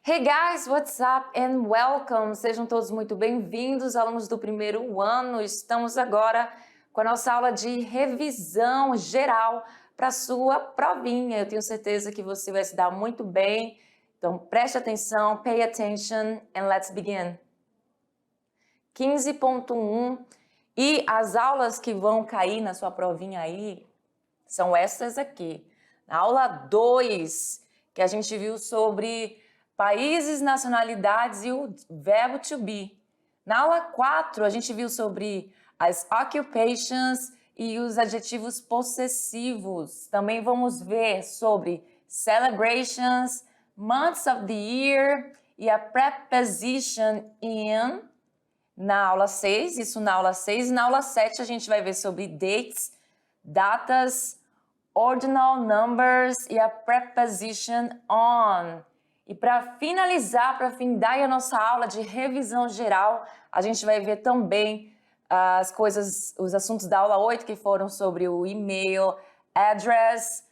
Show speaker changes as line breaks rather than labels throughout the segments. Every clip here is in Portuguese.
Hey guys, what's up and welcome! Sejam todos muito bem-vindos, alunos do primeiro ano. Estamos agora com a nossa aula de revisão geral para a sua provinha. Eu tenho certeza que você vai se dar muito bem. Então preste atenção, pay attention and let's begin. 15.1 e as aulas que vão cair na sua provinha aí são essas aqui. Na aula 2, que a gente viu sobre países, nacionalidades e o verbo to be. Na aula 4, a gente viu sobre as occupations e os adjetivos possessivos. Também vamos ver sobre celebrations, months of the year e a preposition in na aula 6, isso na aula 6. E na aula 7 a gente vai ver sobre dates, datas, ordinal numbers e a preposition on. E para finalizar, para findar a nossa aula de revisão geral, a gente vai ver também as coisas, os assuntos da aula 8, que foram sobre o e-mail, address,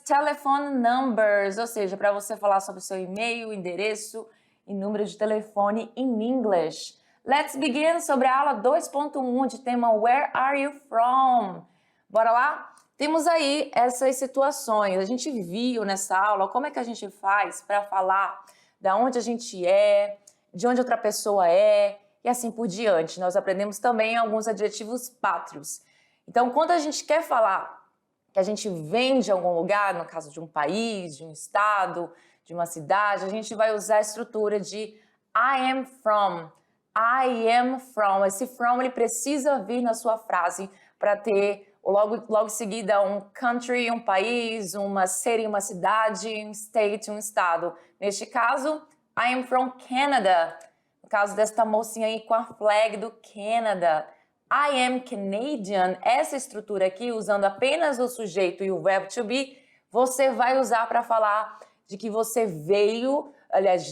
telephone numbers, ou seja, para você falar sobre o seu e-mail, endereço e número de telefone em inglês. Let's begin sobre a aula 2.1 de tema Where are you from? Bora lá? Temos aí essas situações. A gente viu nessa aula como é que a gente faz para falar da onde a gente é, de onde outra pessoa é e assim por diante. Nós aprendemos também alguns adjetivos pátrios. Então, quando a gente quer falar que a gente vem de algum lugar, no caso de um país, de um estado, de uma cidade, a gente vai usar a estrutura de I am from. I am from. Esse from ele precisa vir na sua frase para ter logo em seguida um country, um país, uma city, uma cidade, um state, um estado. Neste caso, I am from Canada. No caso desta mocinha aí com a flag do Canada. I am Canadian. Essa estrutura aqui, usando apenas o sujeito e o verbo to be, você vai usar para falar de que você veio, aliás,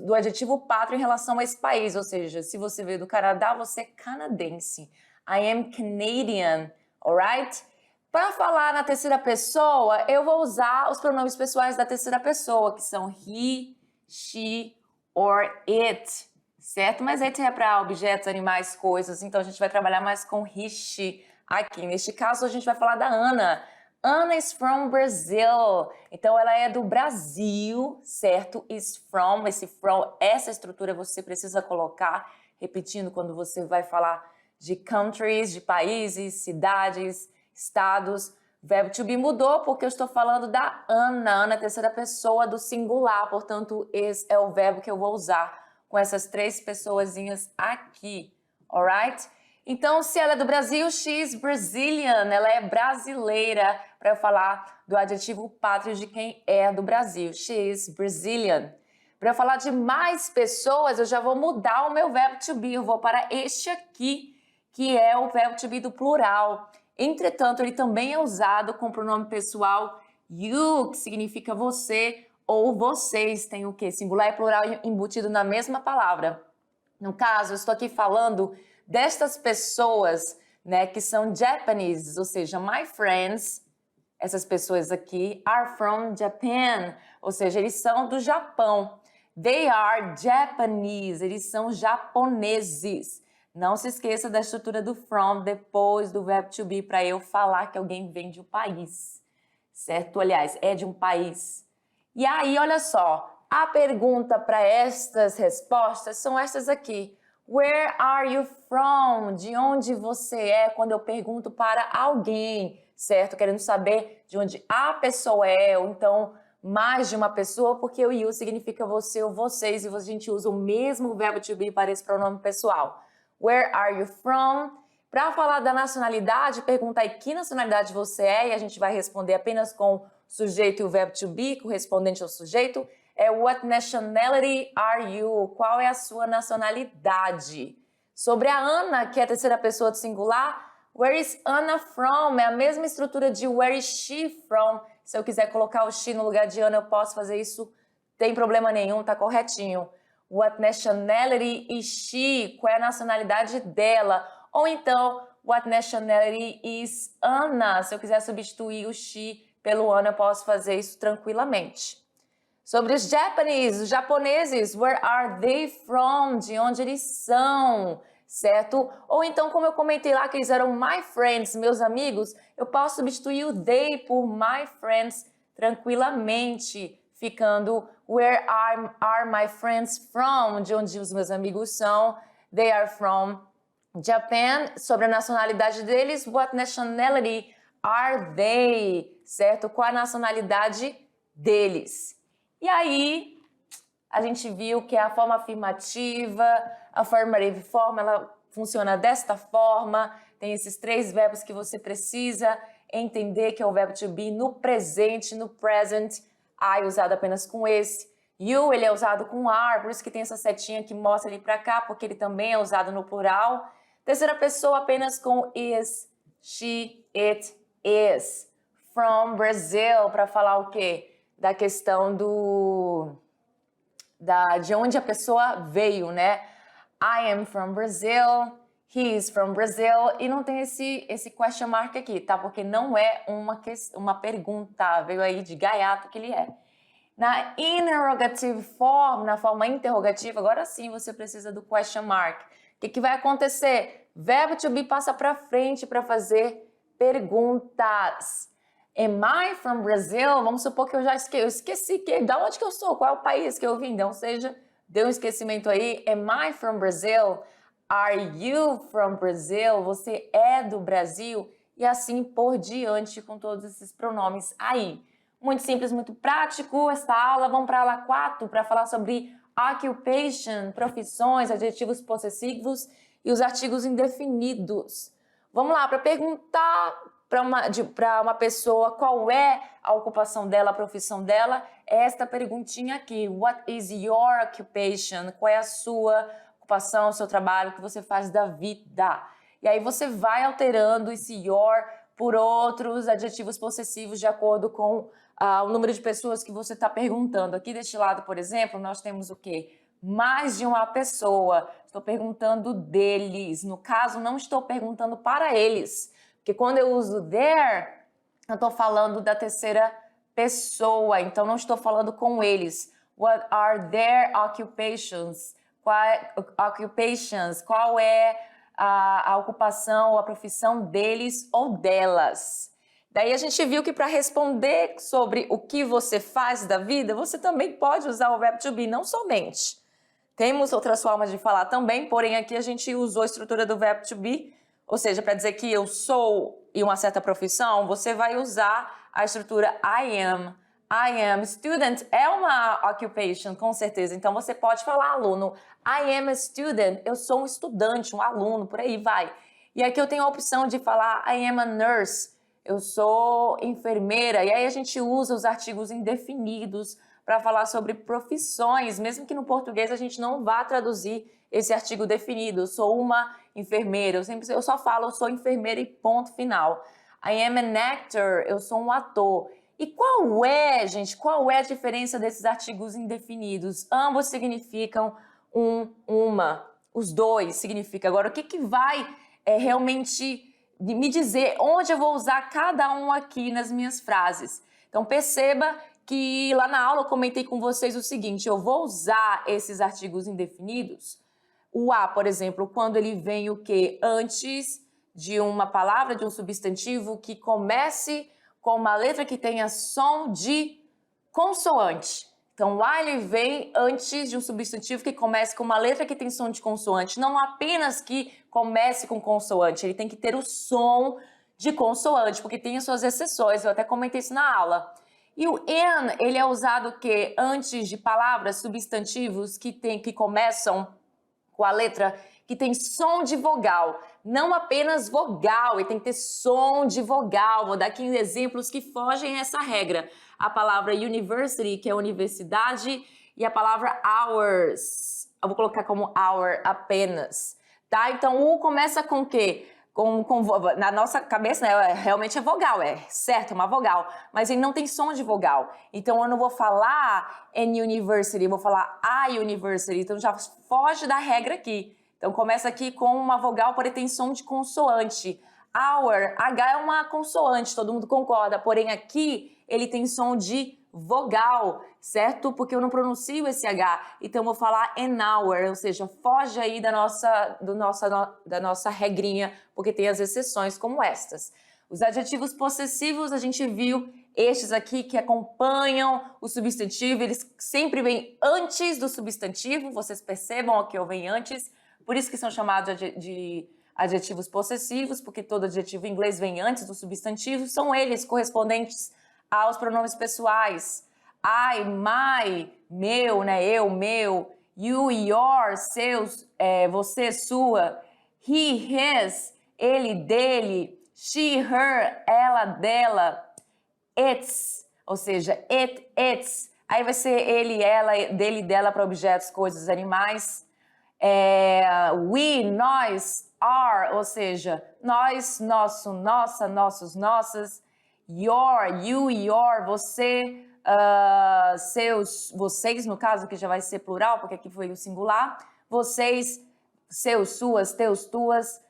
do adjetivo pátrio em relação a esse país. Ou seja, se você veio do Canadá, você é canadense. I am Canadian, alright? Para falar na terceira pessoa, eu vou usar os pronomes pessoais da terceira pessoa, que são he, she or it, certo? Mas it é para objetos, animais, coisas, então a gente vai trabalhar mais com he, she aqui. Neste caso, a gente vai falar da Ana. Ana is from Brazil, então ela é do Brasil, certo? Is from, esse from, essa estrutura você precisa colocar, repetindo quando você vai falar de countries, de países, cidades, estados. Verbo to be mudou porque eu estou falando da Ana. Ana é a terceira pessoa do singular, portanto, esse é o verbo que eu vou usar com essas três pessoazinhas aqui, alright? Então, se ela é do Brasil, she's Brazilian, ela é brasileira, para eu falar do adjetivo pátrio de quem é do Brasil. She's Brazilian. Para eu falar de mais pessoas, eu já vou mudar o meu verbo to be, eu vou para este aqui, que é o verbo to be do plural. Entretanto, ele também é usado com o pronome pessoal you, que significa você ou vocês. Tem o quê? Singular e plural embutido na mesma palavra. No caso, eu estou aqui falando destas pessoas, né, que são Japanese, ou seja, my friends, essas pessoas aqui, are from Japan, ou seja, eles são do Japão. They are Japanese, eles são japoneses. Não se esqueça da estrutura do from depois do verbo to be para eu falar que alguém vem de um país, certo? Aliás, é de um país. E aí, olha só, a pergunta para estas respostas são estas aqui. Where are you from? De onde você é quando eu pergunto para alguém, certo? Querendo saber de onde a pessoa é, ou então mais de uma pessoa, porque o you significa você ou vocês, e a gente usa o mesmo verbo to be para esse pronome pessoal. Where are you from? Para falar da nacionalidade, pergunta aí que nacionalidade você é, e a gente vai responder apenas com o sujeito e o verbo to be, correspondente ao sujeito. É what nationality are you? Qual é a sua nacionalidade? Sobre a Ana, que é a terceira pessoa do singular, where is Anna from? É a mesma estrutura de where is she from? Se eu quiser colocar o she no lugar de Ana, eu posso fazer isso, tem problema nenhum, tá corretinho. What nationality is she? Qual é a nacionalidade dela? Ou então, what nationality is Anna? Se eu quiser substituir o she pelo Anna, eu posso fazer isso tranquilamente. Sobre os Japanese, os japoneses, where are they from? De onde eles são, certo? Ou então, como eu comentei lá que eles eram my friends, meus amigos, eu posso substituir o they por my friends tranquilamente, ficando where are my friends from? De onde os meus amigos são. They are from Japan. Sobre a nacionalidade deles, what nationality are they? Certo? Qual a nacionalidade deles? E aí, a gente viu que a forma afirmativa, a affirmative form, ela funciona desta forma. Tem esses 3 verbos que você precisa entender, que é o verbo to be no presente, no present. I usado apenas com esse. You, ele é usado com are, por isso que tem essa setinha que mostra ele para cá, porque ele também é usado no plural. Terceira pessoa apenas com is, she, it, is. From Brazil, para falar o quê? Da questão de onde a pessoa veio, né? I am from Brazil, he is from Brazil, e não tem esse question mark aqui, tá? Porque não é uma pergunta, veio aí de gaiato que ele é. Na interrogative form, na forma interrogativa, agora sim você precisa do question mark. O que vai acontecer? Verbo to be passa para frente para fazer perguntas. Am I from Brazil? Vamos supor que eu esqueci da onde que eu sou, qual é o país que eu vim. Então, seja, deu um esquecimento aí. Am I from Brazil? Are you from Brazil? Você é do Brasil? E assim por diante com todos esses pronomes aí. Muito simples, muito prático esta aula. Vamos para a aula 4 para falar sobre occupation, profissões, adjetivos possessivos e os artigos indefinidos. Vamos lá, para perguntar para uma pessoa qual é a ocupação dela, a profissão dela, é esta perguntinha aqui. What is your occupation? Qual é a sua ocupação, o seu trabalho, o que você faz da vida? E aí você vai alterando esse your por outros adjetivos possessivos de acordo com o número de pessoas que você está perguntando. Aqui deste lado, por exemplo, nós temos o quê? Mais de uma pessoa. Estou perguntando deles. No caso, não estou perguntando para eles. Porque quando eu uso their, eu estou falando da terceira pessoa. Então, não estou falando com eles. What are their occupations? Qual é a ocupação ou a profissão deles ou delas? Daí a gente viu que para responder sobre o que você faz da vida, você também pode usar o verbo to be, não somente. Temos outras formas de falar também, porém aqui a gente usou a estrutura do verbo to be, ou seja, para dizer que eu sou e uma certa profissão, você vai usar a estrutura I am. I am student é uma occupation, com certeza. Então você pode falar aluno. I am a student. Eu sou um estudante, um aluno, por aí vai. E aqui eu tenho a opção de falar I am a nurse. Eu sou enfermeira. E aí a gente usa os artigos indefinidos para falar sobre profissões, mesmo que no português a gente não vá traduzir esse artigo definido. Eu sou uma enfermeira. Eu só falo eu sou enfermeira e ponto final. I am an actor. Eu sou um ator. E qual é, gente, qual é a diferença desses artigos indefinidos? Ambos significam uma, os dois significam. Agora, o que vai realmente me dizer onde eu vou usar cada um aqui nas minhas frases? Então, perceba que lá na aula eu comentei com vocês o seguinte, eu vou usar esses artigos indefinidos, o a, por exemplo, quando ele vem o quê? Antes de uma palavra, de um substantivo que comece com uma letra que tenha som de consoante. Então, o A ele vem antes de um substantivo que comece com uma letra que tem som de consoante. Não apenas que comece com consoante, ele tem que ter o som de consoante, porque tem as suas exceções, eu até comentei isso na aula. E o an, ele é usado o quê? Antes de palavras, substantivos que começam com a letra que tem som de vogal, não apenas vogal, ele tem que ter som de vogal. Vou dar aqui exemplos que fogem a essa regra. A palavra university, que é universidade, e a palavra hours. Eu vou colocar como hour apenas, tá? Então, o começa com o quê? Na nossa cabeça, né, realmente é vogal, é certo, é uma vogal, mas ele não tem som de vogal. Então, eu não vou falar an university, eu vou falar a university. Então, já foge da regra aqui. Então, começa aqui com uma vogal, porém tem som de consoante. Hour, H é uma consoante, todo mundo concorda. Porém, aqui ele tem som de vogal, certo? Porque eu não pronuncio esse H, então eu vou falar an hour, ou seja, foge aí da nossa regrinha, porque tem as exceções como estas. Os adjetivos possessivos, a gente viu estes aqui que acompanham o substantivo, eles sempre vêm antes do substantivo, vocês percebam que eu venho antes, por isso que são chamados de adjetivos possessivos, porque todo adjetivo em inglês vem antes do substantivo, são eles correspondentes aos pronomes pessoais. I, my, meu, né, eu, meu, you, your, seus, você, sua, he, his, ele, dele, she, her, ela, dela, it's, ou seja, it, its, aí vai ser ele, ela, dele, dela para objetos, coisas, animais. We, nós, are, ou seja, nós, nosso, nossa, nossos, nossas. Your, you, your, você, seus, vocês, no caso, que já vai ser plural, porque aqui foi o singular. Vocês, seus, suas, teus, tuas.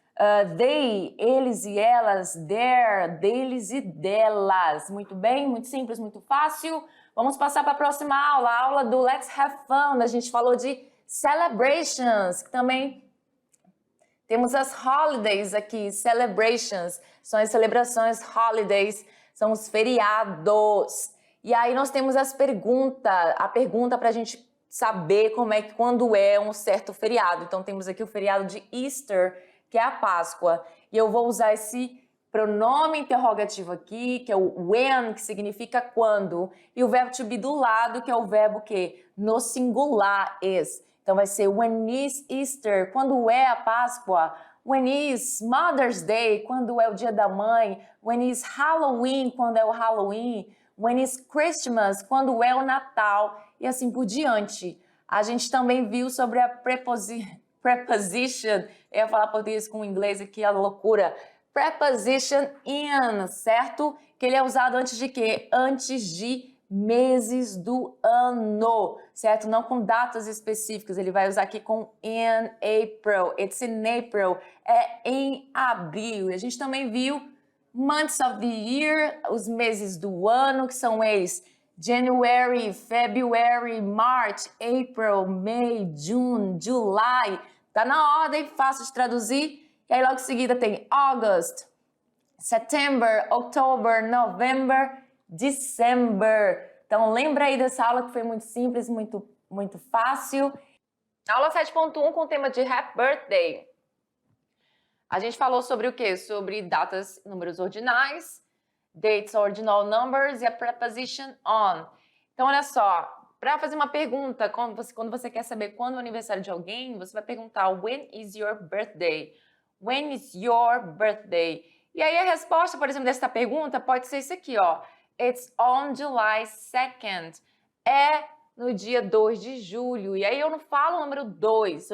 They, eles e elas, their, deles e delas. Muito bem, muito simples, muito fácil. Vamos passar para a próxima aula, a aula do Let's Have Fun. A gente falou de celebrations, que também temos as holidays aqui, celebrations, são as celebrações, holidays, são os feriados. E aí nós temos a pergunta para a gente saber quando é um certo feriado. Então temos aqui o feriado de Easter, que é a Páscoa. E eu vou usar esse pronome interrogativo aqui, que é o when, que significa quando, e o verbo to be do lado, que é o verbo que no singular is. Então vai ser when is Easter, quando é a Páscoa. When is Mother's Day, quando é o dia da mãe. When is Halloween, quando é o Halloween. When is Christmas, quando é o Natal. E assim por diante. A gente também viu sobre a preposition. Eu ia falar português com inglês aqui, a loucura. Preposition in, certo? Que ele é usado antes de quê? Antes de meses do ano, certo? Não com datas específicas, ele vai usar aqui com in April, it's in April, é em abril. E a gente também viu months of the year, os meses do ano, que são eles January, February, March, April, May, June, July. Tá na ordem, fácil de traduzir. E aí logo em seguida tem August, September, October, November, December. Então lembra aí dessa aula que foi muito simples, muito fácil. Aula 7.1 com o tema de Happy Birthday. A gente falou sobre o quê? Sobre datas, números ordinais, dates, ordinal numbers e a preposition on. Então olha só, para fazer uma pergunta, quando você quer saber quando é o aniversário de alguém, você vai perguntar when is your birthday? When is your birthday? E aí a resposta, por exemplo, dessa pergunta pode ser isso aqui, ó. It's on July 2nd. É no dia 2 de julho. E aí eu não falo o número 2,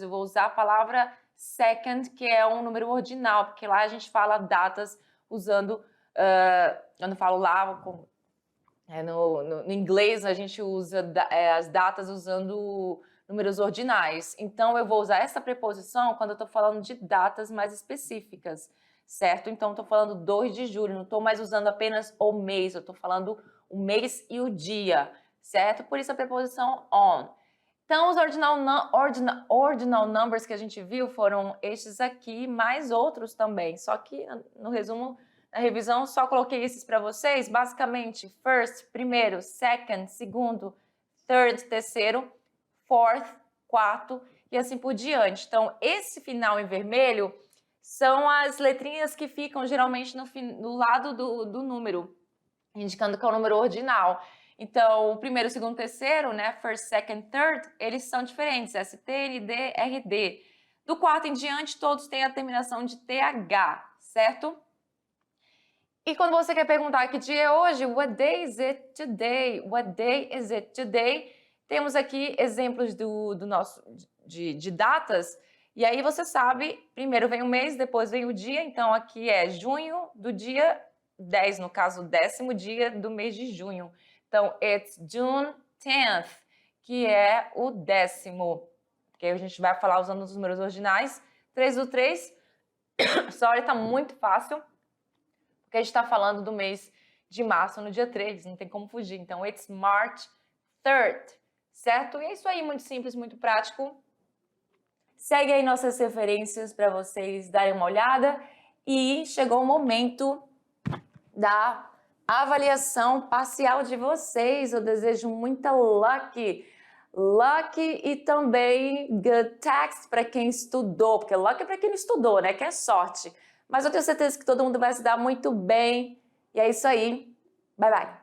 eu vou usar a palavra second, que é um número ordinal, porque lá a gente fala datas usando, eu não falo lá, no inglês a gente usa as datas usando números ordinais. Então eu vou usar essa preposição quando eu estou falando de datas mais específicas, certo? Então estou falando 2 de julho, não estou mais usando apenas o mês, eu estou falando o mês e o dia, certo? Por isso a preposição on. Então os ordinal numbers que a gente viu foram estes aqui, mais outros também, só que no resumo, na revisão, só coloquei esses para vocês, basicamente first, primeiro, second, segundo, third, terceiro, fourth, quarto e assim por diante. Então esse final em vermelho são as letrinhas que ficam geralmente no lado do número, indicando que é o número ordinal. Então, o primeiro, segundo, terceiro, né, first, second, third, eles são diferentes, ST, ND, RD. Do quarto em diante, todos têm a terminação de TH, certo? E quando você quer perguntar que dia é hoje, what day is it today? What day is it today? Temos aqui exemplos de datas. E aí você sabe, primeiro vem o mês, depois vem o dia. Então aqui é junho do dia 10, no caso, o 10º dia do mês de junho. Então, it's June 10th, que é o 10º. Porque a gente vai falar usando os números ordinais. 3 do 3. Sorry, tá muito fácil. Porque a gente está falando do mês de março no dia 3, não tem como fugir. Então, it's March 3rd, certo? E é isso aí, muito simples, muito prático. Segue aí nossas referências para vocês darem uma olhada. E chegou o momento da avaliação parcial de vocês. Eu desejo muita luck e também good text para quem estudou, porque luck é para quem não estudou, né? Que é sorte. Mas eu tenho certeza que todo mundo vai se dar muito bem. E é isso aí. Bye, bye.